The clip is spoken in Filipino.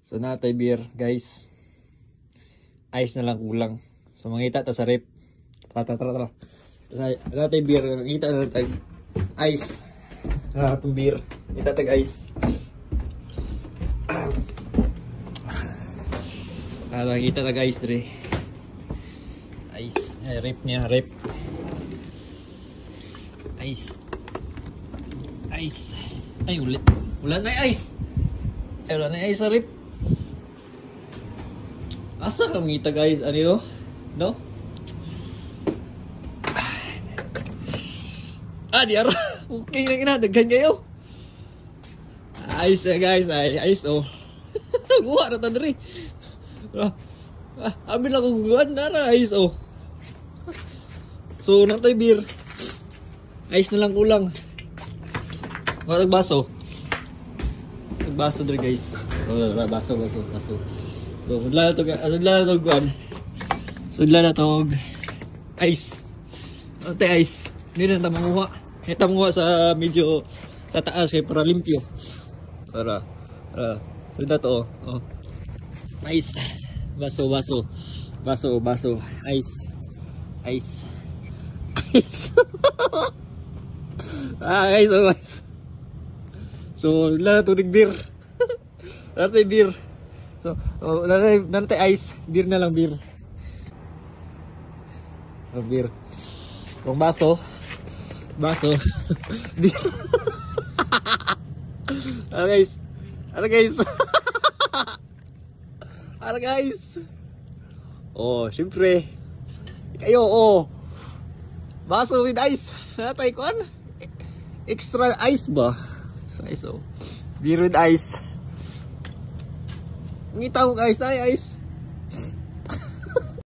So natay beer guys. Ice na lang kulang. So mangita ta sa rep. Tara. Natay beer, mangita na tag ice. Natay beer, kita tag ice. Kita tag ice dre. Ice, rep niya, rep. Ice. Ice. Ay ulit. Wala na ice. Ay wala na ice sa rep. Asa ka mangita guys, ano yun? No? Di ara. Okay na ginadaghan kayo. Ice guys, ice oh. Guwa na tandri. Amin lang kong guwan na ice oh. So natay beer. Ice na lang kulang. Magbaso. Magbaso dre guys. Baso. So sudla na to guwan. Sudla na to ice. Ate ice. Hindi na tamanguha. Hindi tamanguha sa medyo sa taas kaya para limpyo. Para ito to oh. Ice. Baso. Ice. Guys, oh guys. So sudla na to beer. Natay beer. So, natay ice, beer na lang beer. Beer. Kung baso. Beer. Guys. Guys. Oh, syempre. Kayo, oh. Baso with ice. Natay kuan. Extra ice ba? Ice, oh. Beer with ice. Ngita mo guys, tayo ice.